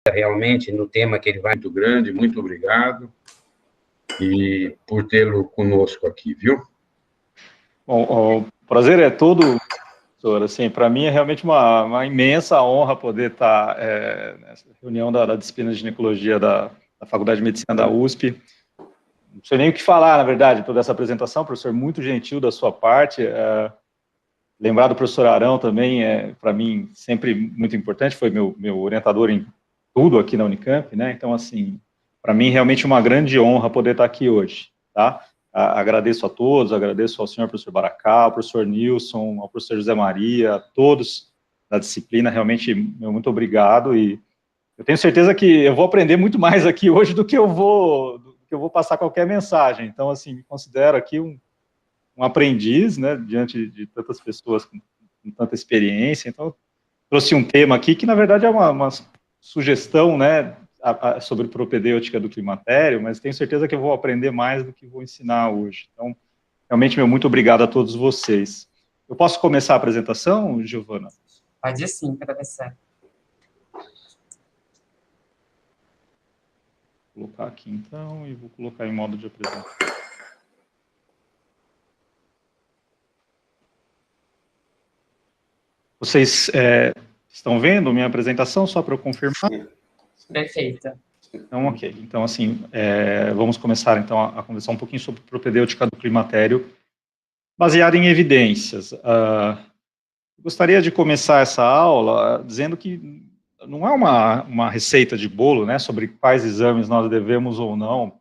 realmente no tema que ele vai. Muito grande, muito obrigado e por tê-lo conosco aqui, viu? Bom, o prazer é todo, professor. Assim, para mim é realmente uma imensa honra poder estar nessa reunião da disciplina de ginecologia da Faculdade de Medicina da USP. Não sei nem o que falar, na verdade, toda essa apresentação, professor, muito gentil da sua parte. Lembrar do professor Arão também para mim, sempre muito importante, foi meu orientador em tudo aqui na Unicamp, né? Então, assim, para mim, realmente uma grande honra poder estar aqui hoje, tá? Agradeço a todos, agradeço ao senhor professor Baracá, ao professor Nilson, ao professor José Maria, a todos da disciplina, realmente, muito obrigado, e eu tenho certeza que eu vou aprender muito mais aqui hoje do que eu vou passar qualquer mensagem. Então, assim, me considero aqui um aprendiz, né, diante de tantas pessoas com tanta experiência. Então, trouxe um tema aqui que, na verdade, é uma sugestão, né, sobre propedêutica do climatério, mas tenho certeza que eu vou aprender mais do que vou ensinar hoje. Então, realmente, muito obrigado a todos vocês. Eu posso começar a apresentação, Giovana? Pode sim, professor. Vou colocar aqui, então, e vou colocar em modo de apresentação. Vocês estão vendo minha apresentação, só para eu confirmar? Perfeito. Então, ok. Então, assim, vamos começar, então, a conversar um pouquinho sobre propedêutica do climatério, baseada em evidências. Gostaria de começar essa aula dizendo que não é uma receita de bolo, né, sobre quais exames nós devemos ou não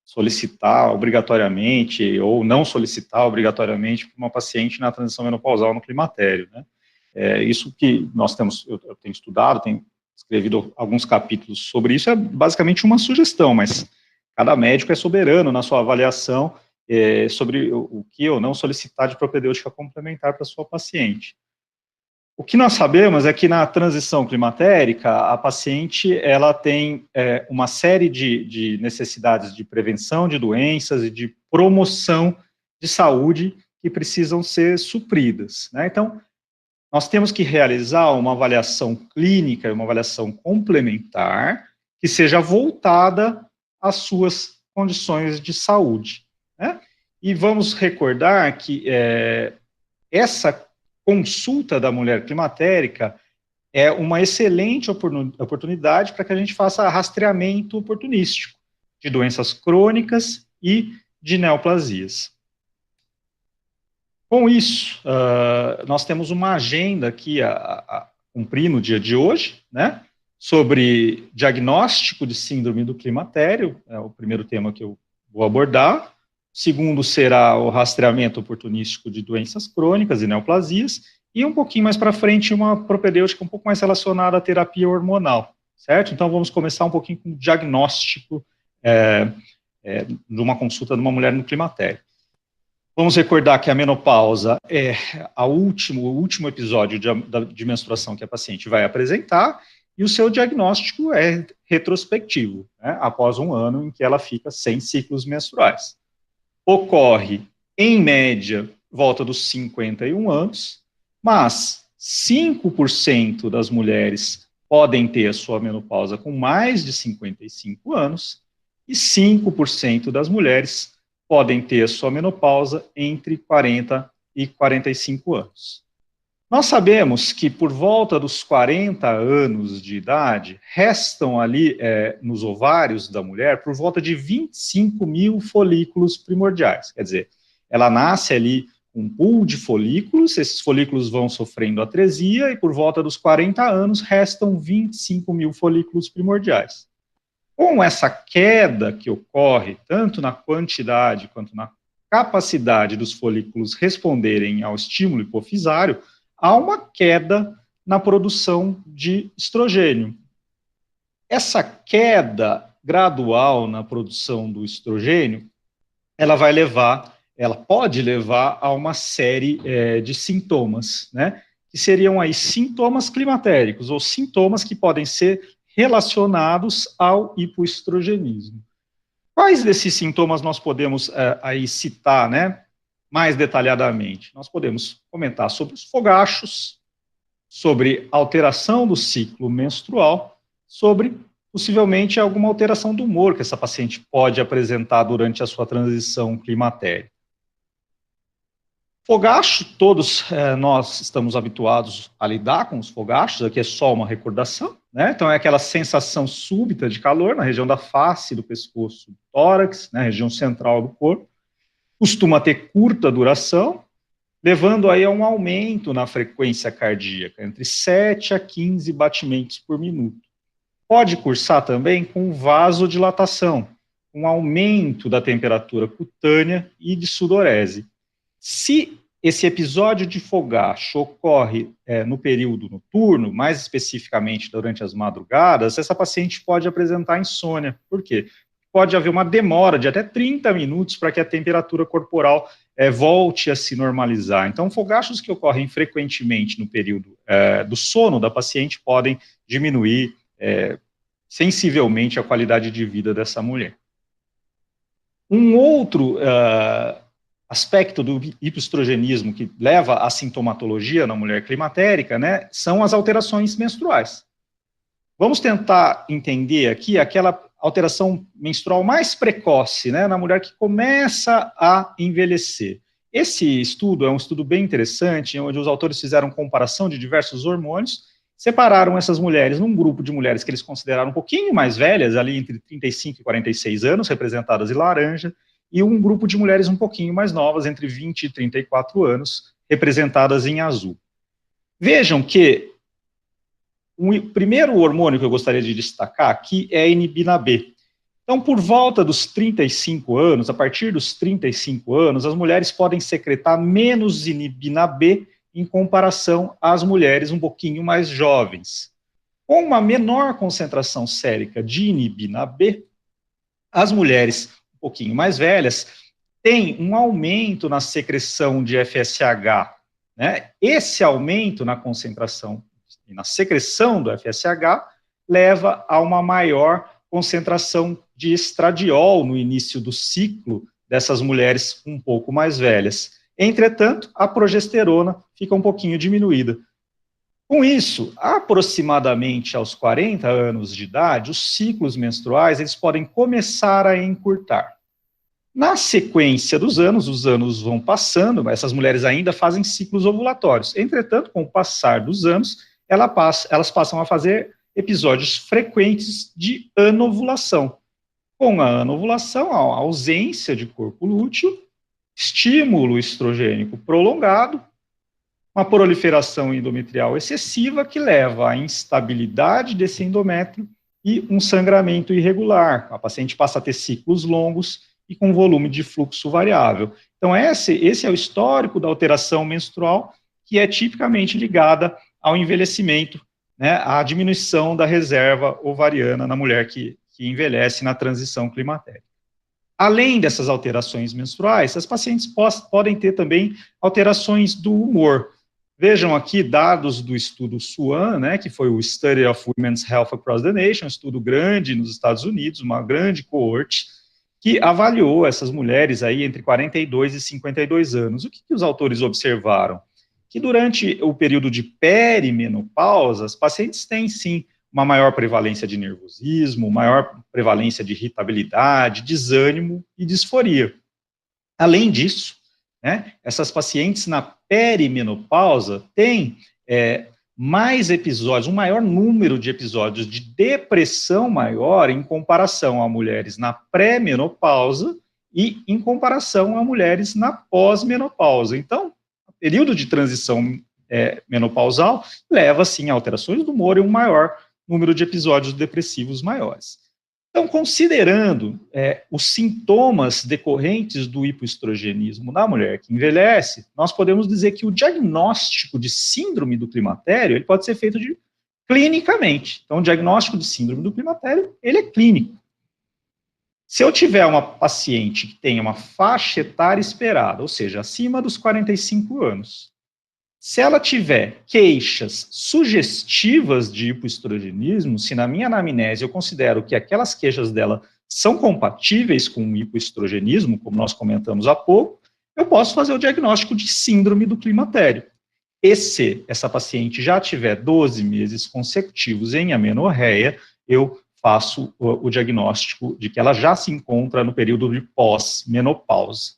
solicitar obrigatoriamente, ou não solicitar obrigatoriamente para uma paciente na transição menopausal no climatério, né. Isso que nós temos, eu tenho estudado, tenho escrevido alguns capítulos sobre isso, é basicamente uma sugestão, mas cada médico é soberano na sua avaliação sobre o que ou não solicitar de propedêutica complementar para sua paciente. O que nós sabemos é que na transição climatérica, a paciente ela tem uma série de necessidades de prevenção de doenças e de promoção de saúde que precisam ser supridas, né? Então, nós temos que realizar uma avaliação clínica, uma avaliação complementar, que seja voltada às suas condições de saúde, né? E vamos recordar que essa consulta da mulher climatérica é uma excelente oportunidade para que a gente faça rastreamento oportunístico de doenças crônicas e de neoplasias. Com isso, nós temos uma agenda aqui a cumprir no dia de hoje, né, sobre diagnóstico de síndrome do climatério, é o primeiro tema que eu vou abordar. O segundo será o rastreamento oportunístico de doenças crônicas e neoplasias, e um pouquinho mais para frente uma propedêutica um pouco mais relacionada à terapia hormonal, certo? Então vamos começar um pouquinho com o diagnóstico de uma consulta de uma mulher no climatério. Vamos recordar que a menopausa é o último episódio de menstruação que a paciente vai apresentar, e o seu diagnóstico é retrospectivo, né, após um ano em que ela fica sem ciclos menstruais. Ocorre, em média, volta dos 51 anos, mas 5% das mulheres podem ter a sua menopausa com mais de 55 anos, e 5% das mulheres podem ter a sua menopausa entre 40 e 45 anos. Nós sabemos que por volta dos 40 anos de idade, restam ali nos ovários da mulher por volta de 25 mil folículos primordiais. Quer dizer, ela nasce ali com um pool de folículos, esses folículos vão sofrendo atresia e por volta dos 40 anos restam 25 mil folículos primordiais. Com essa queda que ocorre, tanto na quantidade quanto na capacidade dos folículos responderem ao estímulo hipofisário, há uma queda na produção de estrogênio. Essa queda gradual na produção do estrogênio, ela pode levar a uma série de sintomas, né, que seriam aí sintomas climatéricos, ou sintomas que podem ser relacionados ao hipoestrogenismo. Quais desses sintomas nós podemos aí citar, né, mais detalhadamente? Nós podemos comentar sobre os fogachos, sobre alteração do ciclo menstrual, sobre, possivelmente, alguma alteração do humor que essa paciente pode apresentar durante a sua transição climatérica. Fogacho, todos nós estamos habituados a lidar com os fogachos, aqui é só uma recordação, né? Então é aquela sensação súbita de calor na região da face, do pescoço, do tórax, na região central do corpo, costuma ter curta duração, levando aí a um aumento na frequência cardíaca, entre 7 a 15 batimentos por minuto. Pode cursar também com vasodilatação, um aumento da temperatura cutânea e de sudorese. Se esse episódio de fogacho ocorre no período noturno, mais especificamente durante as madrugadas, essa paciente pode apresentar insônia. Por quê? Pode haver uma demora de até 30 minutos para que a temperatura corporal volte a se normalizar. Então, fogachos que ocorrem frequentemente no período do sono da paciente podem diminuir sensivelmente a qualidade de vida dessa mulher. Um outro aspecto do hipoestrogenismo que leva à sintomatologia na mulher climatérica, né, são as alterações menstruais. Vamos tentar entender aqui aquela alteração menstrual mais precoce, né, na mulher que começa a envelhecer. Esse estudo é um estudo bem interessante, onde os autores fizeram comparação de diversos hormônios, separaram essas mulheres num grupo de mulheres que eles consideraram um pouquinho mais velhas, ali entre 35 e 46 anos, representadas em laranja, e um grupo de mulheres um pouquinho mais novas, entre 20 e 34 anos, representadas em azul. Vejam que o primeiro hormônio que eu gostaria de destacar aqui é a inibina B. Então, por volta dos 35 anos, a partir dos 35 anos, as mulheres podem secretar menos inibina B em comparação às mulheres um pouquinho mais jovens. Com uma menor concentração sérica de inibina B, as mulheres um pouquinho mais velhas têm um aumento na secreção de FSH, né? Esse aumento na concentração e na secreção do FSH leva a uma maior concentração de estradiol no início do ciclo dessas mulheres um pouco mais velhas. Entretanto, a progesterona fica um pouquinho diminuída. Com isso, aproximadamente aos 40 anos de idade, os ciclos menstruais eles podem começar a encurtar. Na sequência dos anos, os anos vão passando, mas essas mulheres ainda fazem ciclos ovulatórios. Entretanto, com o passar dos anos, elas passam a fazer episódios frequentes de anovulação. Com a anovulação, a ausência de corpo lúteo, estímulo estrogênico prolongado, uma proliferação endometrial excessiva que leva à instabilidade desse endométrio e um sangramento irregular. A paciente passa a ter ciclos longos e com volume de fluxo variável. Então, esse é o histórico da alteração menstrual, que é tipicamente ligada ao envelhecimento, né, à diminuição da reserva ovariana na mulher que envelhece na transição climatérica. Além dessas alterações menstruais, as pacientes podem ter também alterações do humor. Vejam aqui dados do estudo SWAN, né, que foi o Study of Women's Health Across the Nation, um estudo grande nos Estados Unidos, uma grande coorte, que avaliou essas mulheres aí entre 42 e 52 anos. O que os autores observaram? Que durante o período de perimenopausa, as pacientes têm, sim, uma maior prevalência de nervosismo, maior prevalência de irritabilidade, desânimo e disforia. Além disso, né, essas pacientes na perimenopausa têm mais episódios, um maior número de episódios de depressão maior em comparação a mulheres na pré-menopausa e em comparação a mulheres na pós-menopausa. Então, o período de transição menopausal leva, sim, a alterações do humor e um maior número de episódios depressivos maiores. Então, considerando os sintomas decorrentes do hipoestrogenismo na mulher que envelhece, nós podemos dizer que o diagnóstico de síndrome do climatério ele pode ser feito clinicamente. Então, o diagnóstico de síndrome do climatério ele é clínico. Se eu tiver uma paciente que tenha uma faixa etária esperada, ou seja, acima dos 45 anos, se ela tiver queixas sugestivas de hipoestrogenismo, se na minha anamnese eu considero que aquelas queixas dela são compatíveis com o hipoestrogenismo, como nós comentamos há pouco, eu posso fazer o diagnóstico de síndrome do climatério. E se essa paciente já tiver 12 meses consecutivos em amenorreia, eu faço o diagnóstico de que ela já se encontra no período de pós-menopausa.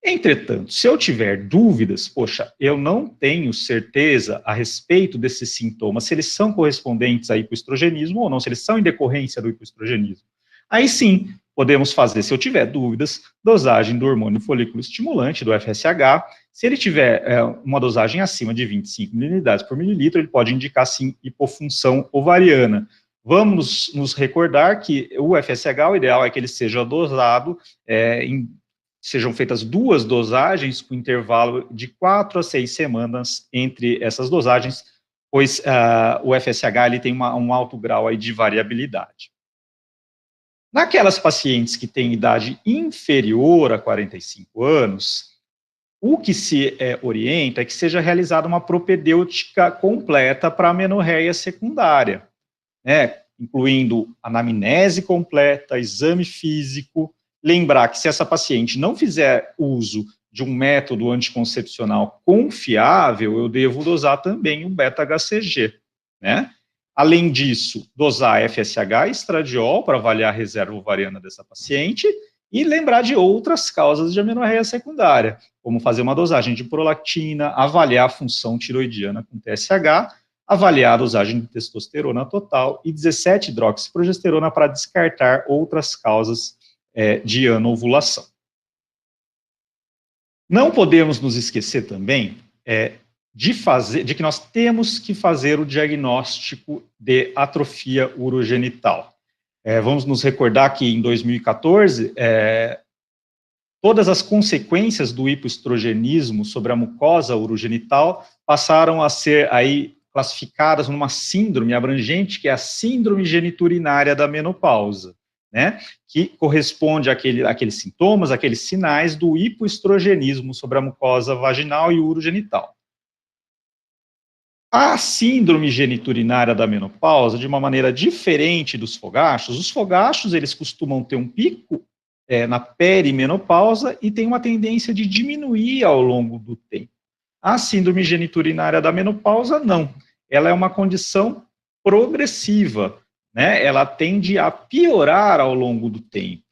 Entretanto, se eu tiver dúvidas, poxa, eu não tenho certeza a respeito desses sintomas, se eles são correspondentes a hipoestrogenismo ou não, se eles são em decorrência do hipoestrogenismo. Aí sim, podemos fazer, se eu tiver dúvidas, dosagem do hormônio folículo estimulante, do FSH. Se ele tiver uma dosagem acima de 25 ml por mililitro, ele pode indicar, sim, hipofunção ovariana. Vamos nos recordar que o FSH, o ideal é que ele seja dosado sejam feitas 2 dosagens com intervalo de 4 a 6 semanas entre essas dosagens, pois o FSH ele tem um alto grau aí de variabilidade. Naquelas pacientes que têm idade inferior a 45 anos, o que se orienta é que seja realizada uma propedêutica completa para a amenorreia secundária, né, incluindo anamnese completa, exame físico. Lembrar que se essa paciente não fizer uso de um método anticoncepcional confiável, eu devo dosar também o beta-HCG, né? Além disso, dosar FSH e estradiol para avaliar a reserva ovariana dessa paciente e lembrar de outras causas de amenorreia secundária, como fazer uma dosagem de prolactina, avaliar a função tiroidiana com TSH, avaliar a dosagem de testosterona total e 17-hidroxiprogesterona para descartar outras causas de anovulação. Não podemos nos esquecer também de que nós temos que fazer o diagnóstico de atrofia urogenital. Vamos nos recordar que em 2014, todas as consequências do hipoestrogenismo sobre a mucosa urogenital passaram a ser aí classificadas numa síndrome abrangente, que é a síndrome geniturinária da menopausa, né, que corresponde àqueles sintomas, àqueles sinais do hipoestrogenismo sobre a mucosa vaginal e urogenital. A síndrome geniturinária da menopausa, de uma maneira diferente dos fogachos, os fogachos eles costumam ter um pico na perimenopausa e tem uma tendência de diminuir ao longo do tempo. A síndrome geniturinária da menopausa, não. Ela é uma condição progressiva, né? Ela tende a piorar ao longo do tempo.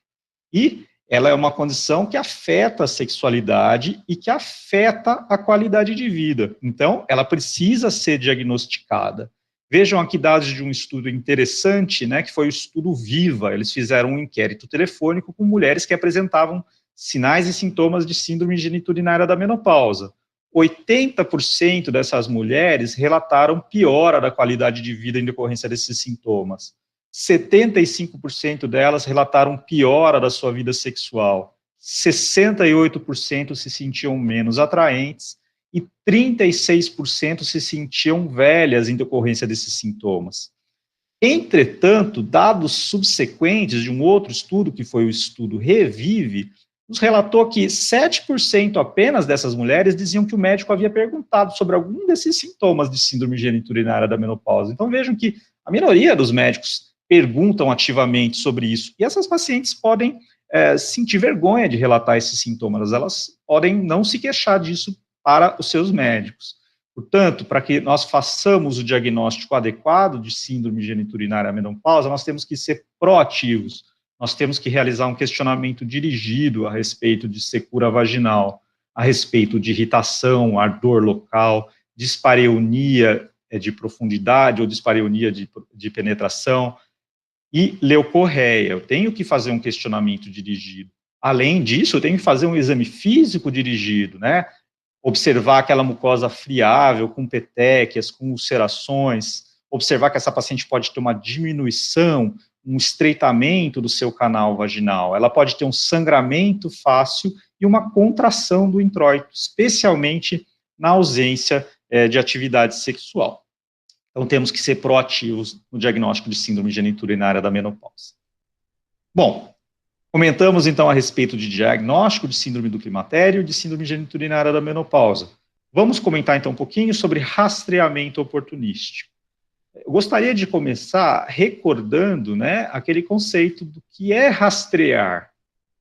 E ela é uma condição que afeta a sexualidade e que afeta a qualidade de vida. Então, ela precisa ser diagnosticada. Vejam aqui dados de um estudo interessante, né, que foi o estudo VIVA. Eles fizeram um inquérito telefônico com mulheres que apresentavam sinais e sintomas de síndrome geniturinária da menopausa. 80% dessas mulheres relataram piora da qualidade de vida em decorrência desses sintomas. 75% delas relataram piora da sua vida sexual. 68% se sentiam menos atraentes e 36% se sentiam velhas em decorrência desses sintomas. Entretanto, dados subsequentes de um outro estudo, que foi o estudo REVIVE, nos relatou que 7% apenas dessas mulheres diziam que o médico havia perguntado sobre algum desses sintomas de síndrome geniturinária da menopausa. Então vejam que a minoria dos médicos perguntam ativamente sobre isso, e essas pacientes podem sentir vergonha de relatar esses sintomas, elas podem não se queixar disso para os seus médicos. Portanto, para que nós façamos o diagnóstico adequado de síndrome geniturinária da menopausa, nós temos que ser proativos. Nós temos que realizar um questionamento dirigido a respeito de secura vaginal, a respeito de irritação, ardor local, dispareunia de profundidade ou dispareunia de penetração e leucorreia. Eu tenho que fazer um questionamento dirigido. Além disso, eu tenho que fazer um exame físico dirigido, né? Observar aquela mucosa friável, com petequias, com ulcerações, observar que essa paciente pode ter uma diminuição, um estreitamento do seu canal vaginal, ela pode ter um sangramento fácil e uma contração do introito, especialmente na ausência de atividade sexual. Então, temos que ser proativos no diagnóstico de síndrome geniturinária da menopausa. Bom, comentamos então a respeito de diagnóstico de síndrome do climatério e de síndrome geniturinária da menopausa. Vamos comentar então um pouquinho sobre rastreamento oportunístico. Eu gostaria de começar recordando, né, aquele conceito do que é rastrear.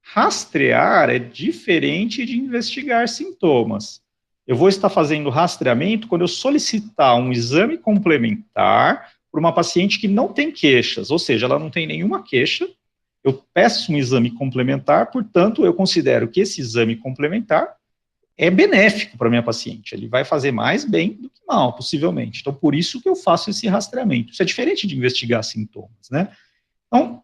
Rastrear é diferente de investigar sintomas. Eu vou estar fazendo rastreamento quando eu solicitar um exame complementar por uma paciente que não tem queixas, ou seja, ela não tem nenhuma queixa, eu peço um exame complementar, portanto, eu considero que esse exame complementar é benéfico para a minha paciente, ele vai fazer mais bem do que mal, possivelmente. Então, por isso que eu faço esse rastreamento. Isso é diferente de investigar sintomas, né? Então,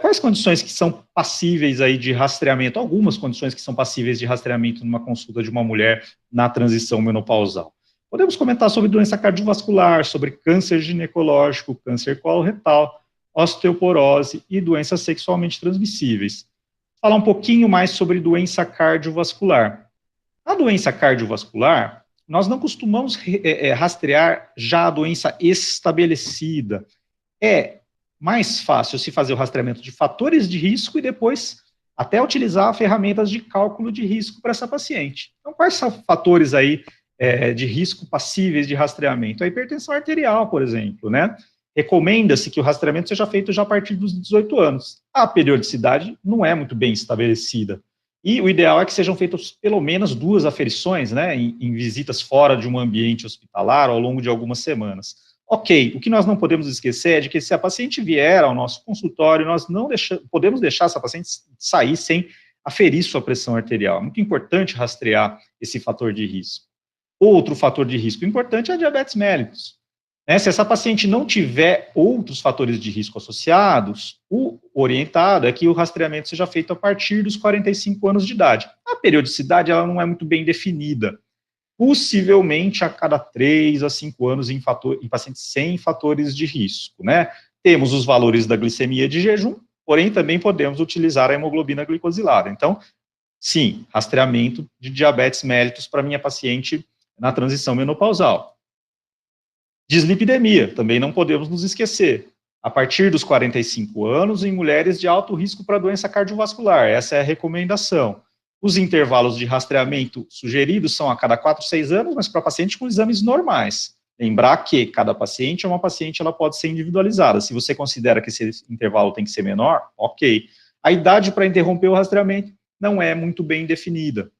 quais condições que são passíveis aí de rastreamento? Algumas condições que são passíveis de rastreamento numa consulta de uma mulher na transição menopausal. Podemos comentar sobre doença cardiovascular, sobre câncer ginecológico, câncer coloretal, osteoporose e doenças sexualmente transmissíveis. Falar um pouquinho mais sobre doença cardiovascular. A doença cardiovascular, nós não costumamos rastrear já a doença estabelecida. É mais fácil se fazer o rastreamento de fatores de risco e depois até utilizar ferramentas de cálculo de risco para essa paciente. Então, quais são fatores aí de risco passíveis de rastreamento? A hipertensão arterial, por exemplo, né? Recomenda-se que o rastreamento seja feito já a partir dos 18 anos. A periodicidade não é muito bem estabelecida. E o ideal é que sejam feitas pelo menos 2 aferições, né, em visitas fora de um ambiente hospitalar ao longo de algumas semanas. Ok, o que nós não podemos esquecer é de que se a paciente vier ao nosso consultório, nós não podemos deixar essa paciente sair sem aferir sua pressão arterial. É muito importante rastrear esse fator de risco. Outro fator de risco importante é a diabetes mellitus. Se essa paciente não tiver outros fatores de risco associados, o orientado é que o rastreamento seja feito a partir dos 45 anos de idade. A periodicidade ela não é muito bem definida, possivelmente a cada 3 a 5 anos em pacientes sem fatores de risco, né? Temos os valores da glicemia de jejum, porém também podemos utilizar a hemoglobina glicosilada. Então, sim, rastreamento de diabetes mellitus para minha paciente na transição menopausal. Dislipidemia, também não podemos nos esquecer. A partir dos 45 anos, em mulheres de alto risco para doença cardiovascular, essa é a recomendação. Os intervalos de rastreamento sugeridos são a cada 4, 6 anos, mas para paciente com exames normais. Lembrar que cada paciente é uma paciente, ela pode ser individualizada. Se você considera que esse intervalo tem que ser menor, ok. A idade para interromper o rastreamento não é muito bem definida.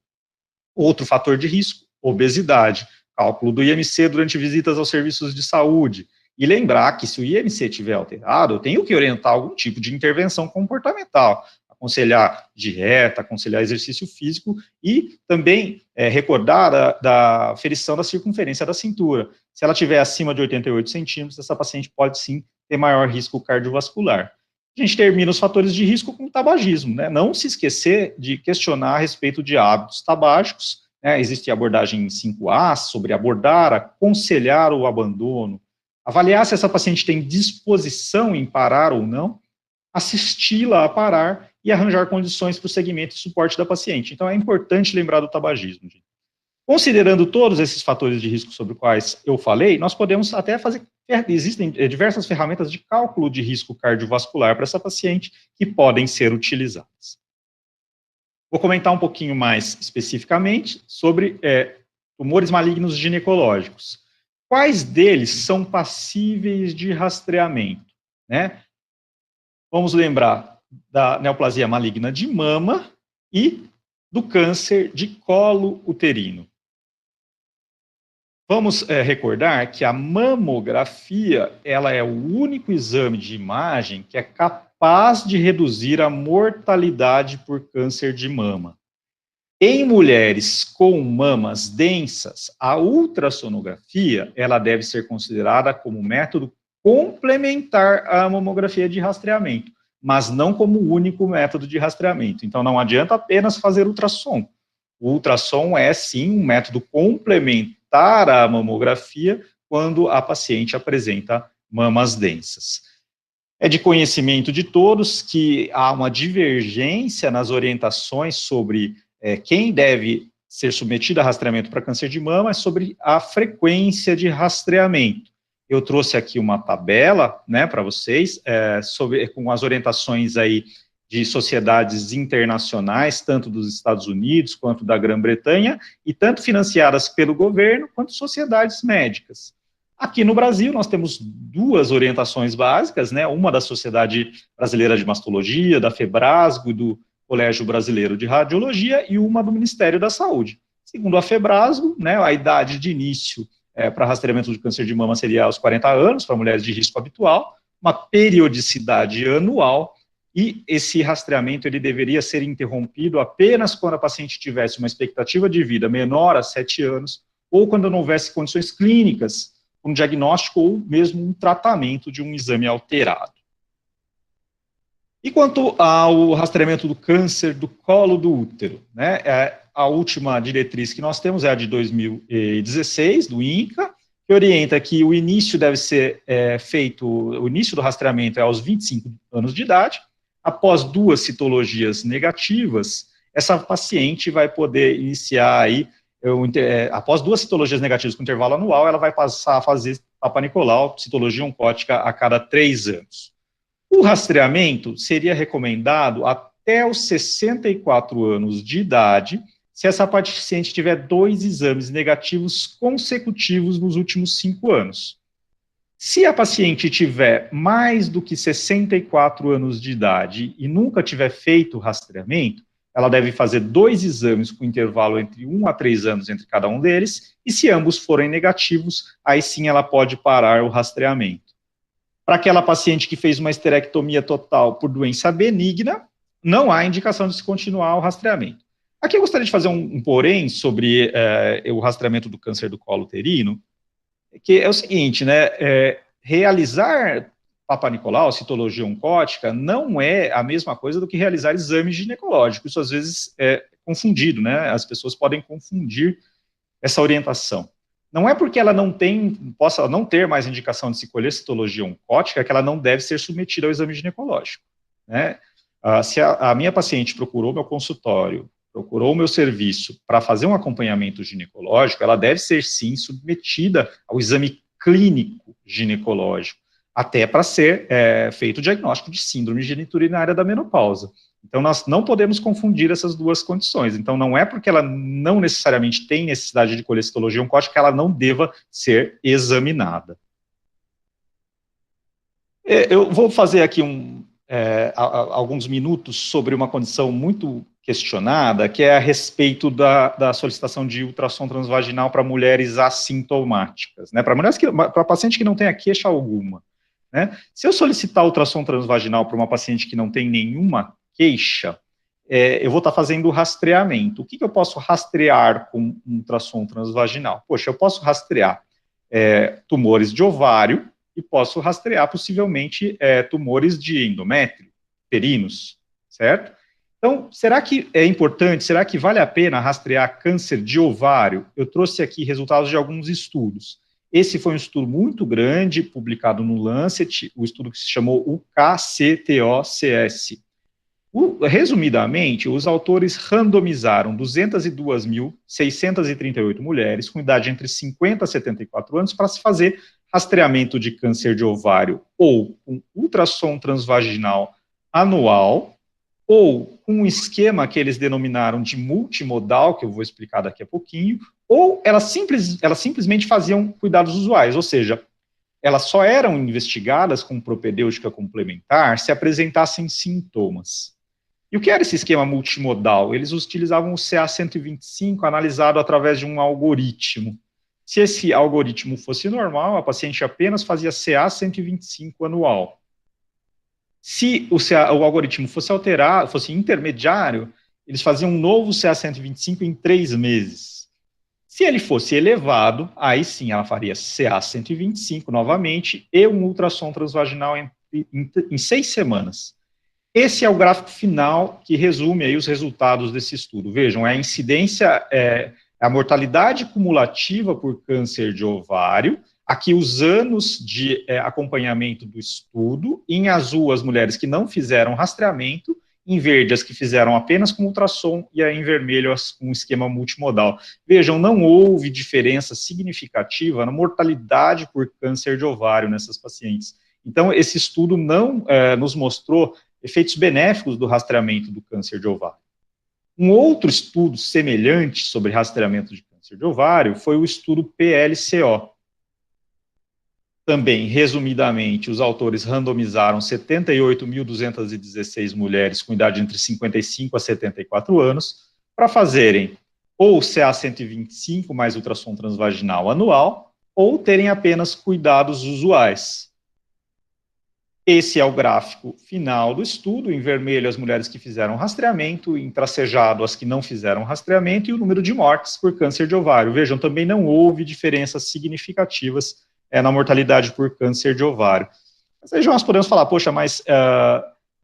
Outro fator de risco, obesidade. Cálculo do IMC durante visitas aos serviços de saúde. E lembrar que se o IMC estiver alterado, eu tenho que orientar algum tipo de intervenção comportamental, aconselhar dieta, aconselhar exercício físico e também recordar da aferição da circunferência da cintura. Se ela estiver acima de 88 centímetros, essa paciente pode sim ter maior risco cardiovascular. A gente termina os fatores de risco com o tabagismo, né? Não se esquecer de questionar a respeito de hábitos tabágicos. Existe a abordagem 5A, sobre abordar, aconselhar o abandono, avaliar se essa paciente tem disposição em parar ou não, assisti-la a parar e arranjar condições para o segmento e suporte da paciente. Então, é importante lembrar do tabagismo. Gente. Considerando todos esses fatores de risco sobre os quais eu falei, nós podemos até existem diversas ferramentas de cálculo de risco cardiovascular para essa paciente que podem ser utilizadas. Vou comentar um pouquinho mais especificamente sobre tumores malignos ginecológicos. Quais deles são passíveis de rastreamento? Né? Vamos lembrar da neoplasia maligna de mama e do câncer de colo uterino. Vamos recordar que a mamografia ela é o único exame de imagem que é capaz de reduzir a mortalidade por câncer de mama. Em mulheres com mamas densas, a ultrassonografia ela deve ser considerada como método complementar à mamografia de rastreamento, mas não como único método de rastreamento. Então, não adianta apenas fazer ultrassom. O ultrassom é, sim, um método complementar à mamografia quando a paciente apresenta mamas densas. É de conhecimento de todos que há uma divergência nas orientações sobre quem deve ser submetido a rastreamento para câncer de mama, sobre a frequência de rastreamento. Eu trouxe aqui uma tabela, né, para vocês, com as orientações aí de sociedades internacionais, tanto dos Estados Unidos quanto da Grã-Bretanha, e tanto financiadas pelo governo quanto sociedades médicas. Aqui no Brasil, nós temos 2 orientações básicas, né, uma da Sociedade Brasileira de Mastologia, da FEBRASGO e do Colégio Brasileiro de Radiologia, e uma do Ministério da Saúde. Segundo a FEBRASGO, né, a idade de início para rastreamento de câncer de mama seria aos 40 anos, para mulheres de risco habitual, uma periodicidade anual, e esse rastreamento ele deveria ser interrompido apenas quando a paciente tivesse uma expectativa de vida menor a 7 anos, ou quando não houvesse condições clínicas, um diagnóstico ou mesmo um tratamento de um exame alterado. E quanto ao rastreamento do câncer do colo do útero, né, a última diretriz que nós temos é a de 2016, do INCA, que orienta que o início deve ser feito, o início do rastreamento é aos 25 anos de idade. Após 2 citologias negativas, essa paciente vai poder iniciar aí, após 2 citologias negativas com intervalo anual, ela vai passar a fazer Papa Nicolau, citologia oncótica, a cada 3 anos. O rastreamento seria recomendado até os 64 anos de idade, se essa paciente tiver 2 exames negativos consecutivos nos últimos 5 anos. Se a paciente tiver mais do que 64 anos de idade e nunca tiver feito o rastreamento, ela deve fazer 2 exames com intervalo entre 1 a 3 anos entre cada um deles, e se ambos forem negativos, aí sim ela pode parar o rastreamento. Para aquela paciente que fez uma esterectomia total por doença benigna, não há indicação de se continuar o rastreamento. Aqui eu gostaria de fazer um porém sobre o rastreamento do câncer do colo uterino, que é o seguinte, né, realizar Papa Nicolau, citologia oncótica, não é a mesma coisa do que realizar exame ginecológico. Isso às vezes é confundido, né, as pessoas podem confundir essa orientação. Não é porque ela possa não ter mais indicação de se colher citologia oncótica que ela não deve ser submetida ao exame ginecológico, né. Se a minha paciente procurou meu consultório, procurou o meu serviço para fazer um acompanhamento ginecológico, ela deve ser, sim, submetida ao exame clínico ginecológico, até para ser feito o diagnóstico de síndrome geniturinária da menopausa. Então, nós não podemos confundir essas 2 condições. Então, não é porque ela não necessariamente tem necessidade de colher citologia oncótica que ela não deva ser examinada. Eu vou fazer aqui alguns minutos sobre uma condição muito questionada, que é a respeito da solicitação de ultrassom transvaginal para mulheres assintomáticas, né, para paciente que não tenha queixa alguma, né. Se eu solicitar ultrassom transvaginal para uma paciente que não tem nenhuma queixa, eu vou estar fazendo o rastreamento. O que eu posso rastrear com um ultrassom transvaginal? Poxa, eu posso rastrear tumores de ovário e posso rastrear possivelmente tumores de endométrio, perinos, certo? Então, será que é importante, será que vale a pena rastrear câncer de ovário? Eu trouxe aqui resultados de alguns estudos. Esse foi um estudo muito grande, publicado no Lancet, o estudo que se chamou UKCTOCS. Resumidamente, os autores randomizaram 202.638 mulheres com idade entre 50 a 74 anos para se fazer rastreamento de câncer de ovário ou com ultrassom transvaginal anual, ou com um esquema que eles denominaram de multimodal, que eu vou explicar daqui a pouquinho, ou elas simplesmente faziam cuidados usuais, ou seja, elas só eram investigadas com propedêutica complementar se apresentassem sintomas. E o que era esse esquema multimodal? Eles utilizavam o CA-125 analisado através de um algoritmo. Se esse algoritmo fosse normal, a paciente apenas fazia CA-125 anual. Se o algoritmo fosse alterado, fosse intermediário, eles faziam um novo CA-125 em 3 meses. Se ele fosse elevado, aí sim ela faria CA-125 novamente e um ultrassom transvaginal em 6 semanas. Esse é o gráfico final que resume aí os resultados desse estudo. Vejam, a incidência, a mortalidade cumulativa por câncer de ovário, aqui os anos de acompanhamento do estudo, em azul as mulheres que não fizeram rastreamento, em verde as que fizeram apenas com ultrassom e em vermelho as com esquema multimodal. Vejam, não houve diferença significativa na mortalidade por câncer de ovário nessas pacientes. Então, esse estudo não nos mostrou efeitos benéficos do rastreamento do câncer de ovário. Um outro estudo semelhante sobre rastreamento de câncer de ovário foi o estudo PLCO. Também, resumidamente, os autores randomizaram 78.216 mulheres com idade entre 55 a 74 anos para fazerem ou CA-125 mais ultrassom transvaginal anual, ou terem apenas cuidados usuais. Esse é o gráfico final do estudo, em vermelho as mulheres que fizeram rastreamento, em tracejado as que não fizeram rastreamento, e o número de mortes por câncer de ovário. Vejam, também não houve diferenças significativas na mortalidade por câncer de ovário. Mas aí nós podemos falar, poxa, mas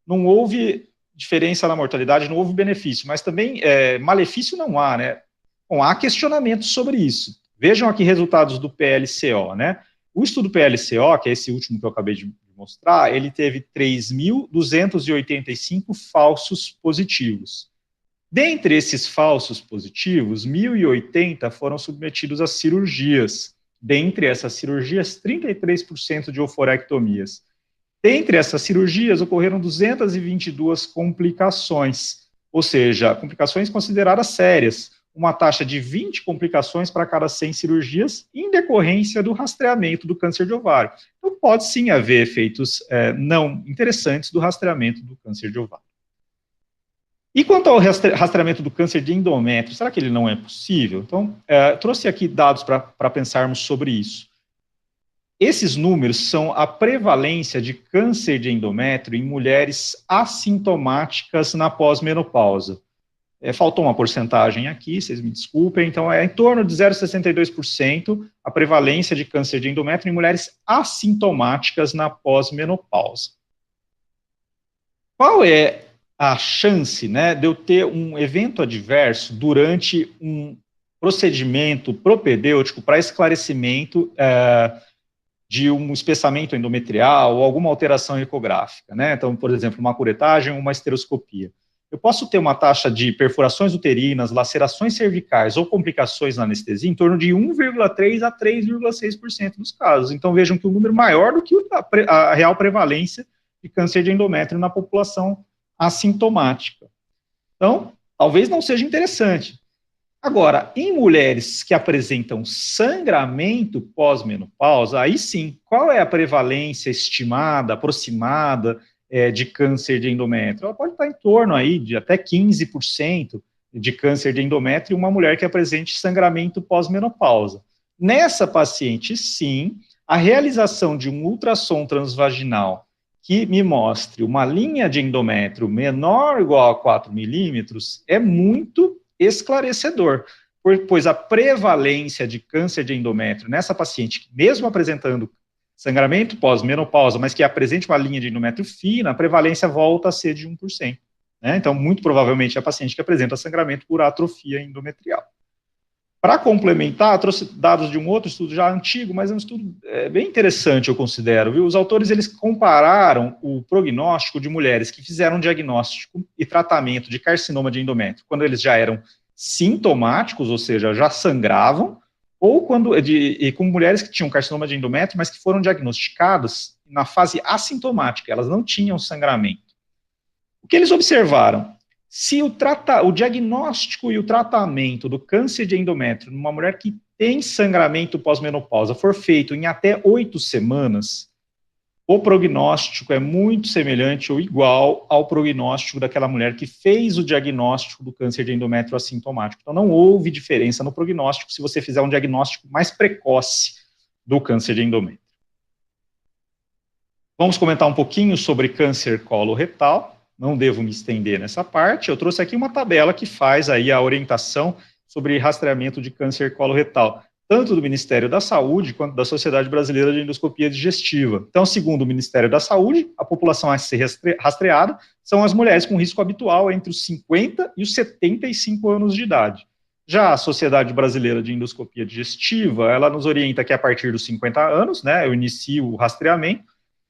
não houve diferença na mortalidade, não houve benefício, mas também malefício não há, né? Bom, há questionamentos sobre isso. Vejam aqui resultados do PLCO, né? O estudo PLCO, que é esse último que eu acabei de mostrar, ele teve 3.285 falsos positivos. Dentre esses falsos positivos, 1.080 foram submetidos a cirurgias. Dentre essas cirurgias, 33% de oforectomias. Dentre essas cirurgias, ocorreram 222 complicações, ou seja, complicações consideradas sérias, uma taxa de 20 complicações para cada 100 cirurgias, em decorrência do rastreamento do câncer de ovário. Então, pode sim haver efeitos não interessantes do rastreamento do câncer de ovário. E quanto ao rastreamento do câncer de endométrio, será que ele não é possível? Então, trouxe aqui dados para pensarmos sobre isso. Esses números são a prevalência de câncer de endométrio em mulheres assintomáticas na pós-menopausa. Faltou uma porcentagem aqui, vocês me desculpem, então é em torno de 0,62% a prevalência de câncer de endométrio em mulheres assintomáticas na pós-menopausa. Qual é a chance, né, de eu ter um evento adverso durante um procedimento propedêutico para esclarecimento de um espessamento endometrial ou alguma alteração ecográfica, né? Então, por exemplo, uma curetagem ou uma esteroscopia. Eu posso ter uma taxa de perfurações uterinas, lacerações cervicais ou complicações na anestesia em torno de 1,3% a 3,6% dos casos. Então, vejam que o número maior do que a real prevalência de câncer de endométrio na população assintomática. Então, talvez não seja interessante. Agora, em mulheres que apresentam sangramento pós-menopausa, aí sim, qual é a prevalência estimada, aproximada, de câncer de endométrio? Ela pode estar em torno aí de até 15% de câncer de endométrio em uma mulher que apresente sangramento pós-menopausa. Nessa paciente, sim, a realização de um ultrassom transvaginal que me mostre uma linha de endométrio menor ou igual a 4 milímetros é muito esclarecedor, pois a prevalência de câncer de endométrio nessa paciente, mesmo apresentando sangramento pós-menopausa, mas que apresente uma linha de endométrio fina, a prevalência volta a ser de 1%. Né? Então, muito provavelmente é a paciente que apresenta sangramento por atrofia endometrial. Para complementar, trouxe dados de um outro estudo já antigo, mas é um estudo bem interessante, eu considero. Viu? Os autores eles compararam o prognóstico de mulheres que fizeram diagnóstico e tratamento de carcinoma de endométrio quando eles já eram sintomáticos, ou seja, já sangravam, ou com mulheres que tinham carcinoma de endométrio, mas que foram diagnosticadas na fase assintomática, elas não tinham sangramento. O que eles observaram? Se o diagnóstico e o tratamento do câncer de endométrio numa mulher que tem sangramento pós-menopausa for feito em até 8 semanas, o prognóstico é muito semelhante ou igual ao prognóstico daquela mulher que fez o diagnóstico do câncer de endométrio assintomático. Então, não houve diferença no prognóstico se você fizer um diagnóstico mais precoce do câncer de endométrio. Vamos comentar um pouquinho sobre câncer coloretal. Não devo me estender nessa parte. Eu trouxe aqui uma tabela que faz aí a orientação sobre rastreamento de câncer coloretal, tanto do Ministério da Saúde quanto da Sociedade Brasileira de Endoscopia Digestiva. Então, segundo o Ministério da Saúde, a população a ser rastreada são as mulheres com risco habitual entre os 50 e os 75 anos de idade. Já a Sociedade Brasileira de Endoscopia Digestiva, ela nos orienta que a partir dos 50 anos, né, eu inicio o rastreamento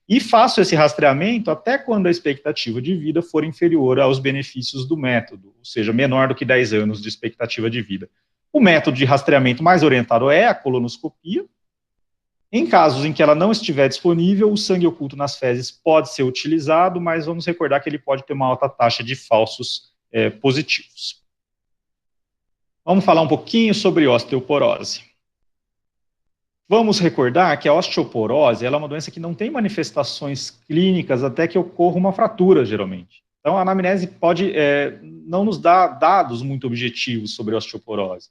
e faço esse rastreamento até quando a expectativa de vida for inferior aos benefícios do método, ou seja, menor do que 10 anos de expectativa de vida. O método de rastreamento mais orientado é a colonoscopia. Em casos em que ela não estiver disponível, o sangue oculto nas fezes pode ser utilizado, mas vamos recordar que ele pode ter uma alta taxa de falsos positivos. Vamos falar um pouquinho sobre osteoporose. Vamos recordar que a osteoporose ela é uma doença que não tem manifestações clínicas até que ocorra uma fratura, geralmente. Então, a anamnese pode não nos dar dados muito objetivos sobre a osteoporose.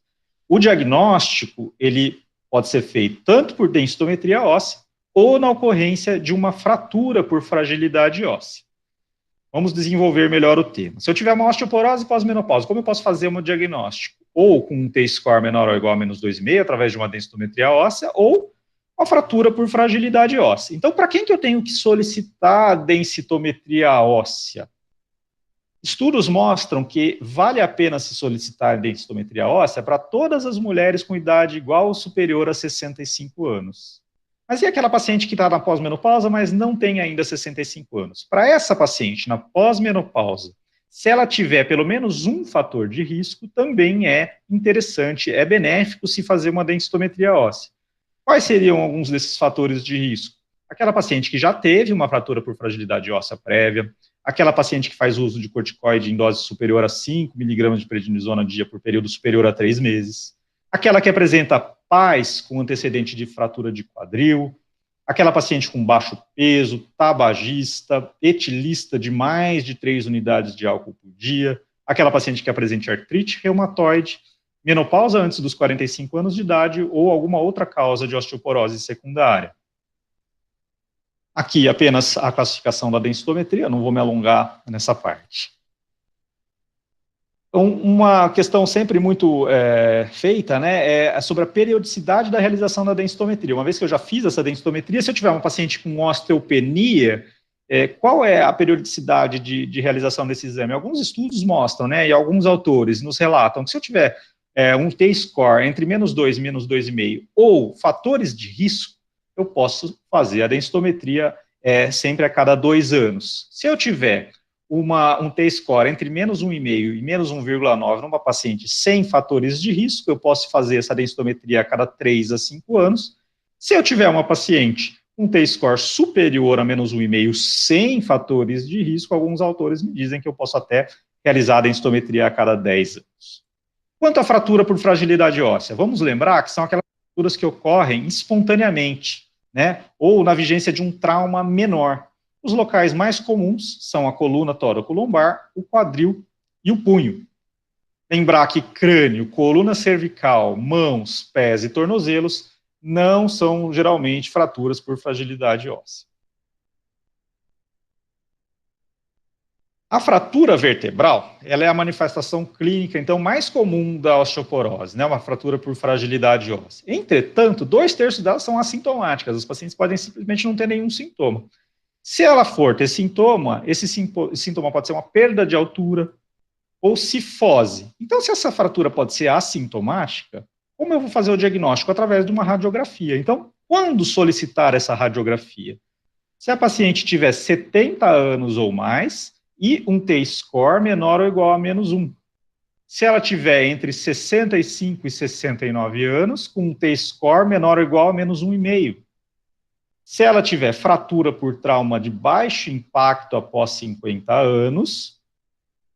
O diagnóstico, ele pode ser feito tanto por densitometria óssea ou na ocorrência de uma fratura por fragilidade óssea. Vamos desenvolver melhor o tema. Se eu tiver uma osteoporose pós-menopausa, como eu posso fazer um diagnóstico? Ou com um T-score menor ou igual a menos 2,5, através de uma densitometria óssea, ou uma fratura por fragilidade óssea. Então, para quem que eu tenho que solicitar a densitometria óssea? Estudos mostram que vale a pena se solicitar a densitometria óssea para todas as mulheres com idade igual ou superior a 65 anos. Mas e aquela paciente que está na pós-menopausa, mas não tem ainda 65 anos? Para essa paciente na pós-menopausa, se ela tiver pelo menos um fator de risco, também é interessante, é benéfico se fazer uma densitometria óssea. Quais seriam alguns desses fatores de risco? Aquela paciente que já teve uma fratura por fragilidade óssea prévia, aquela paciente que faz uso de corticoide em dose superior a 5 mg de prednisona dia por período superior a 3 meses, aquela que apresenta pais com antecedente de fratura de quadril, aquela paciente com baixo peso, tabagista, etilista de mais de 3 unidades de álcool por dia, aquela paciente que apresente artrite reumatoide, menopausa antes dos 45 anos de idade ou alguma outra causa de osteoporose secundária. Aqui apenas a classificação da densitometria, não vou me alongar nessa parte. Uma questão sempre muito feita, né, é sobre a periodicidade da realização da densitometria. Uma vez que eu já fiz essa densitometria, se eu tiver uma paciente com osteopenia, qual é a periodicidade de realização desse exame? Alguns estudos mostram, né, e alguns autores nos relatam que se eu tiver um T-score entre menos 2 e menos 2,5 ou fatores de risco, eu posso fazer a densitometria sempre a cada 2 anos. Se eu tiver um T-score entre menos 1,5 e menos 1,9 numa paciente sem fatores de risco, eu posso fazer essa densitometria a cada 3 a 5 anos. Se eu tiver uma paciente com T-score superior a menos 1,5 sem fatores de risco, alguns autores me dizem que eu posso até realizar a densitometria a cada 10 anos. Quanto à fratura por fragilidade óssea, vamos lembrar que são aquelas fraturas que ocorrem espontaneamente, né, ou na vigência de um trauma menor. Os locais mais comuns são a coluna tóraco-lombar, o quadril e o punho. Lembrar que crânio, coluna cervical, mãos, pés e tornozelos não são geralmente fraturas por fragilidade óssea. A fratura vertebral, ela é a manifestação clínica, então, mais comum da osteoporose, né, uma fratura por fragilidade óssea. Entretanto, 2/3 delas são assintomáticas, os pacientes podem simplesmente não ter nenhum sintoma. Se ela for ter sintoma, esse sintoma pode ser uma perda de altura ou cifose. Então, se essa fratura pode ser assintomática, como eu vou fazer o diagnóstico? Através de uma radiografia. Então, quando solicitar essa radiografia? Se a paciente tiver 70 anos ou mais e um T-score menor ou igual a menos 1. Se ela tiver entre 65 e 69 anos, com um T-score menor ou igual a menos 1,5. Se ela tiver fratura por trauma de baixo impacto após 50 anos,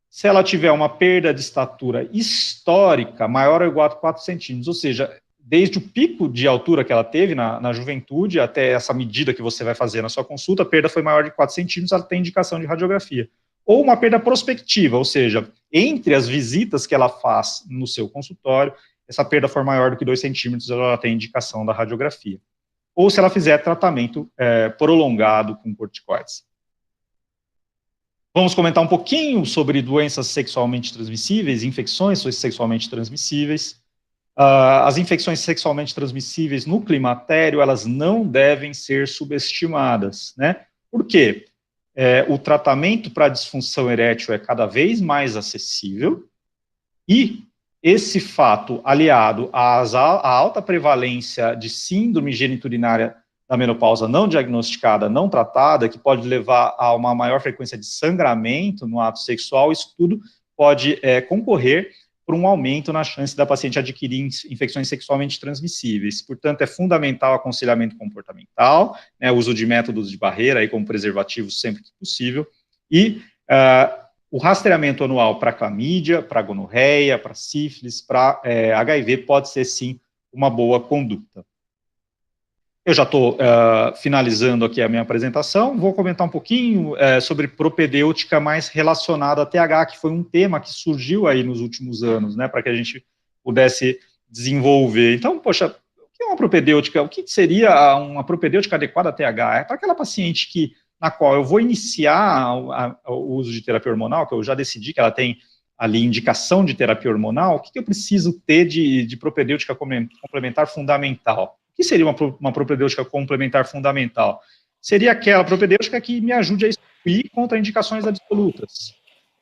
se ela tiver uma perda de estatura histórica maior ou igual a 4 centímetros, ou seja, desde o pico de altura que ela teve na juventude até essa medida que você vai fazer na sua consulta, a perda foi maior de 4 centímetros, ela tem indicação de radiografia. Ou uma perda prospectiva, ou seja, entre as visitas que ela faz no seu consultório, essa perda for maior do que 2 centímetros, ela tem indicação da radiografia. Ou se ela fizer tratamento prolongado com corticoides. Vamos comentar um pouquinho sobre doenças sexualmente transmissíveis, infecções sexualmente transmissíveis. As infecções sexualmente transmissíveis no climatério, elas não devem ser subestimadas, né? Por quê? O tratamento para disfunção erétil é cada vez mais acessível e esse fato, aliado à alta prevalência de síndrome geniturinária da menopausa não diagnosticada, não tratada, que pode levar a uma maior frequência de sangramento no ato sexual, isso tudo pode concorrer para um aumento na chance da paciente adquirir infecções sexualmente transmissíveis. Portanto, é fundamental o aconselhamento comportamental, né, o uso de métodos de barreira, aí, como preservativos sempre que possível, e o rastreamento anual para clamídia, para gonorreia, para sífilis, para HIV pode ser, sim, uma boa conduta. Eu já estou finalizando aqui a minha apresentação, vou comentar um pouquinho sobre propedêutica mais relacionada a TH, que foi um tema que surgiu aí nos últimos anos, né, para que a gente pudesse desenvolver. Então, poxa, o que é uma propedêutica? O que seria uma propedêutica adequada a TH? É para aquela paciente na qual eu vou iniciar o uso de terapia hormonal, que eu já decidi que ela tem ali indicação de terapia hormonal. O que eu preciso ter de propedêutica complementar fundamental? O que seria uma propedêutica complementar fundamental? Seria aquela propedêutica que me ajude a excluir contraindicações absolutas.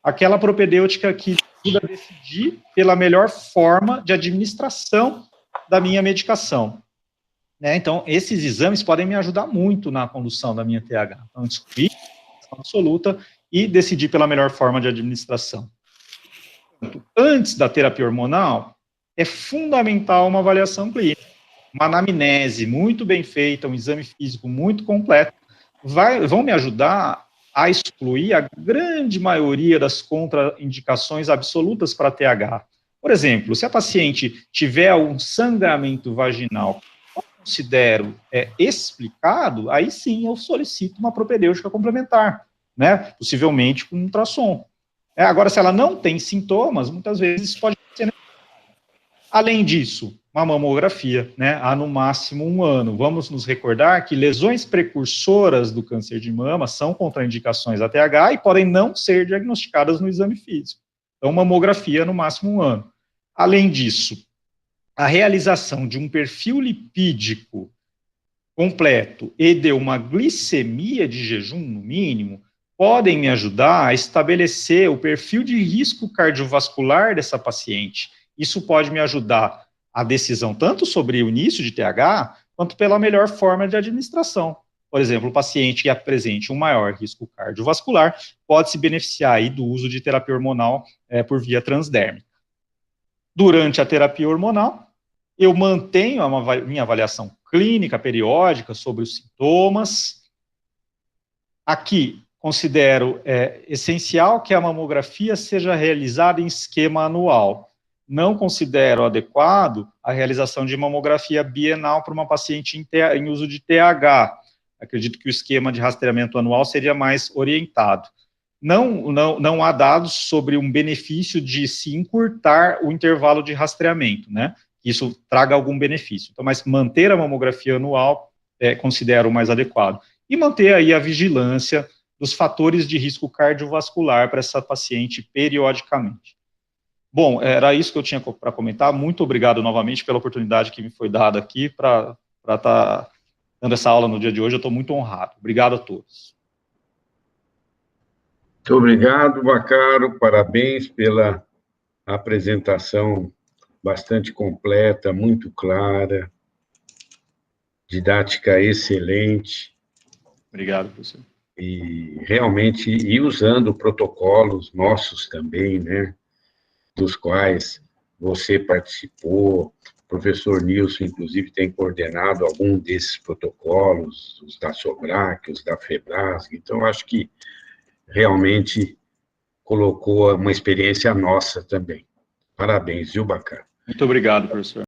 Aquela propedêutica que ajuda a decidir pela melhor forma de administração da minha medicação. Né? Então, esses exames podem me ajudar muito na condução da minha TH. Então, excluir a absoluta e decidir pela melhor forma de administração. Antes da terapia hormonal, é fundamental uma avaliação clínica. Uma anamnese muito bem feita, um exame físico muito completo, vão me ajudar a excluir a grande maioria das contraindicações absolutas para TH. Por exemplo, se a paciente tiver um sangramento vaginal que eu considero explicado, aí sim eu solicito uma propedêutica complementar, né? Possivelmente com ultrassom. Agora, se ela não tem sintomas, muitas vezes isso pode ser necessário. Além disso, uma mamografia, né, há no máximo 1 ano. Vamos nos recordar que lesões precursoras do câncer de mama são contraindicações a TH e podem não ser diagnosticadas no exame físico. Então, mamografia no máximo 1 ano. Além disso, a realização de um perfil lipídico completo e de uma glicemia de jejum, no mínimo, podem me ajudar a estabelecer o perfil de risco cardiovascular dessa paciente. Isso pode me ajudar a decisão tanto sobre o início de TH, quanto pela melhor forma de administração. Por exemplo, o paciente que apresente um maior risco cardiovascular pode se beneficiar aí do uso de terapia hormonal por via transdérmica. Durante a terapia hormonal, eu mantenho minha avaliação clínica periódica sobre os sintomas. Aqui, considero essencial que a mamografia seja realizada em esquema anual. Não considero adequado a realização de mamografia bienal para uma paciente em uso de TH. Acredito que o esquema de rastreamento anual seria mais orientado. Não há dados sobre um benefício de se encurtar o intervalo de rastreamento, né? Isso traga algum benefício. Então, mas manter a mamografia anual considero o mais adequado. E manter aí a vigilância dos fatores de risco cardiovascular para essa paciente periodicamente. Bom, era isso que eu tinha para comentar. Muito obrigado novamente pela oportunidade que me foi dada aqui para estar dando essa aula no dia de hoje. Eu estou muito honrado. Obrigado a todos. Muito obrigado, Vaccaro. Parabéns pela apresentação bastante completa, muito clara, didática excelente. Obrigado, professor. E realmente, e usando protocolos nossos também, né? Dos quais você participou, o professor Nilson, inclusive, tem coordenado algum desses protocolos, os da Sobrac, os da Febrasg, então, acho que realmente colocou uma experiência nossa também. Parabéns, viu, Vaccaro? Muito obrigado, professor.